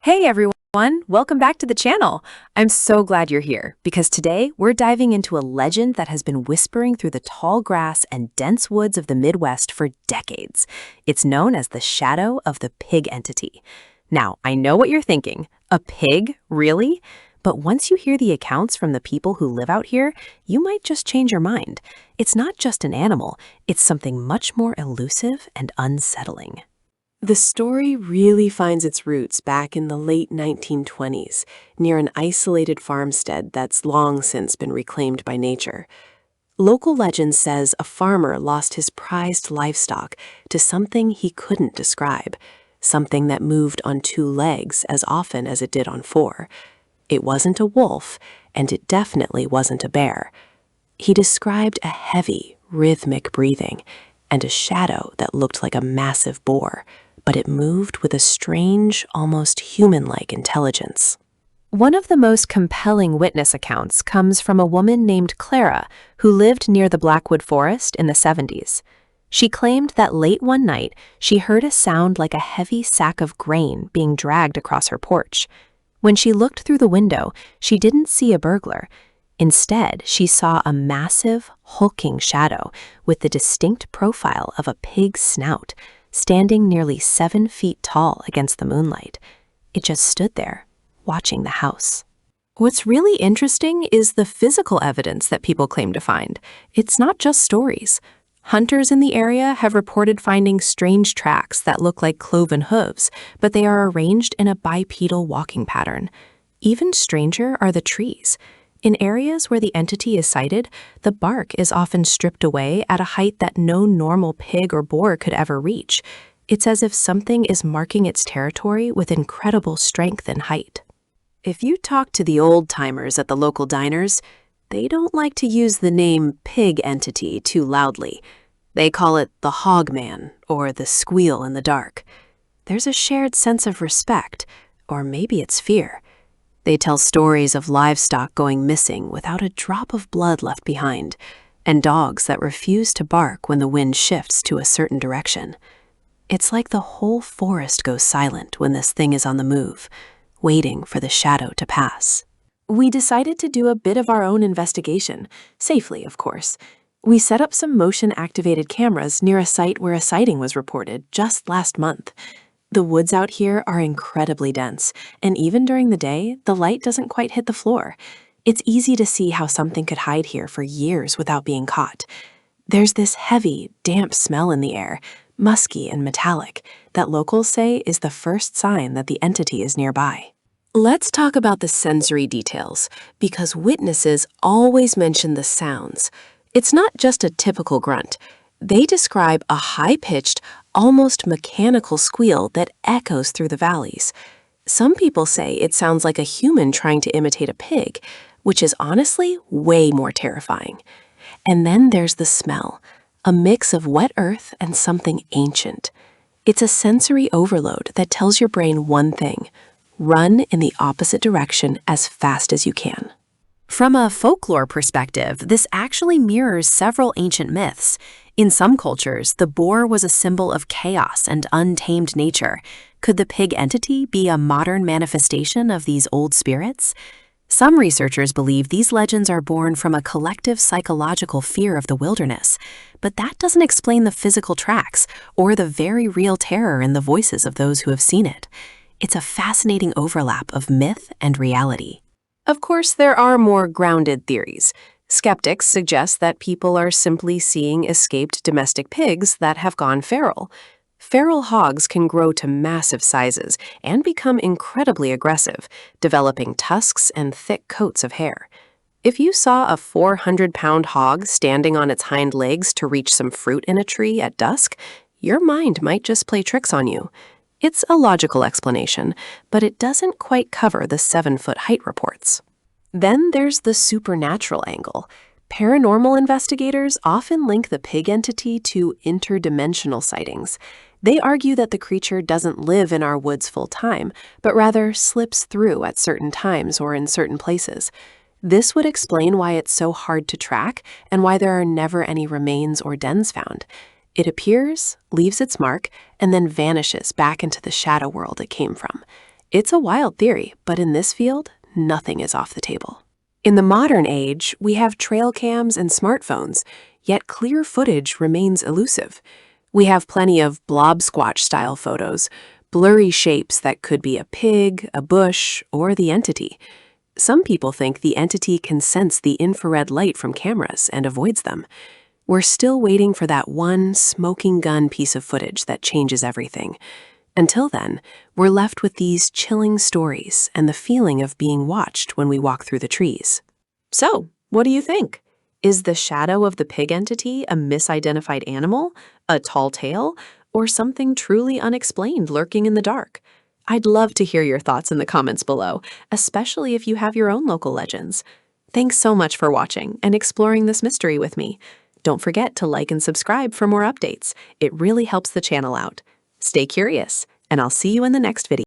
Hey everyone, welcome back to the channel. I'm so glad you're here because today we're diving into a legend that has been whispering through the tall grass and dense woods of the Midwest for decades. It's known as the shadow of the pig entity. Now, I know what you're thinking. A pig? Really? But once you hear the accounts from the people who live out here, you might just change your mind. It's not just an animal, it's something much more elusive and unsettling. The story really finds its roots back in the late 1920s, near an isolated farmstead that's long since been reclaimed by nature. Local legend says a farmer lost his prized livestock to something he couldn't describe, something that moved on two legs as often as it did on four. It wasn't a wolf, and it definitely wasn't a bear. He described a heavy, rhythmic breathing and a shadow that looked like a massive boar, but it moved with a strange, almost human-like intelligence. One of the most compelling witness accounts comes from a woman named Clara who lived near the Blackwood Forest in the 70s. She claimed that late one night she heard a sound like a heavy sack of grain being dragged across her porch. When she looked through the window, she didn't see a burglar. Instead, she saw a massive, hulking shadow with the distinct profile of a pig's snout, standing nearly 7 feet tall against the moonlight. It just stood there, watching the house. What's really interesting is the physical evidence that people claim to find. It's not just stories. Hunters in the area have reported finding strange tracks that look like cloven hooves, but they are arranged in a bipedal walking pattern. Even stranger are the trees. In areas where the entity is sighted, the bark is often stripped away at a height that no normal pig or boar could ever reach. It's as if something is marking its territory with incredible strength and height. If you talk to the old-timers at the local diners, they don't like to use the name pig entity too loudly. They call it the hog man or the squeal in the dark. There's a shared sense of respect, or maybe it's fear. They tell stories of livestock going missing without a drop of blood left behind, and dogs that refuse to bark when the wind shifts to a certain direction. It's like the whole forest goes silent when this thing is on the move, waiting for the shadow to pass. We decided to do a bit of our own investigation, safely, of course. We set up some motion-activated cameras near a site where a sighting was reported just last month. The woods out here are incredibly dense, and even during the day, the light doesn't quite hit the floor. It's easy to see how something could hide here for years without being caught. There's this heavy, damp smell in the air, musky and metallic, that locals say is the first sign that the entity is nearby. Let's talk about the sensory details, because witnesses always mention the sounds. It's not just a typical grunt. They describe a high-pitched, almost mechanical squeal that echoes through the valleys. Some people say it sounds like a human trying to imitate a pig, which is honestly way more terrifying. And then there's the smell, a mix of wet earth and something ancient. It's a sensory overload that tells your brain one thing: run in the opposite direction as fast as you can. From a folklore perspective, this actually mirrors several ancient myths. In some cultures, the boar was a symbol of chaos and untamed nature. Could the pig entity be a modern manifestation of these old spirits? Some researchers believe these legends are born from a collective psychological fear of the wilderness, but that doesn't explain the physical tracks or the very real terror in the voices of those who have seen it. It's a fascinating overlap of myth and reality. Of course, there are more grounded theories. Skeptics suggest that people are simply seeing escaped domestic pigs that have gone feral. Feral hogs can grow to massive sizes and become incredibly aggressive, developing tusks and thick coats of hair. If you saw a 400-pound hog standing on its hind legs to reach some fruit in a tree at dusk, your mind might just play tricks on you. It's a logical explanation, but it doesn't quite cover the 7-foot height reports. Then there's the supernatural angle. Paranormal investigators often link the pig entity to interdimensional sightings. They argue that the creature doesn't live in our woods full time, but rather slips through at certain times or in certain places. This would explain why it's so hard to track and why there are never any remains or dens found. It appears, leaves its mark, and then vanishes back into the shadow world it came from. It's a wild theory, but in this field, nothing is off the table. In the modern age, we have trail cams and smartphones, yet clear footage remains elusive. We have plenty of blob squatch-style photos, blurry shapes that could be a pig, a bush, or the entity. Some people think the entity can sense the infrared light from cameras and avoids them. We're still waiting for that one smoking gun piece of footage that changes everything. Until then, we're left with these chilling stories and the feeling of being watched when we walk through the trees. So, what do you think? Is the shadow of the pig entity a misidentified animal, a tall tale, or something truly unexplained lurking in the dark? I'd love to hear your thoughts in the comments below, especially if you have your own local legends. Thanks so much for watching and exploring this mystery with me. Don't forget to like and subscribe for more updates. It really helps the channel out. Stay curious, and I'll see you in the next video.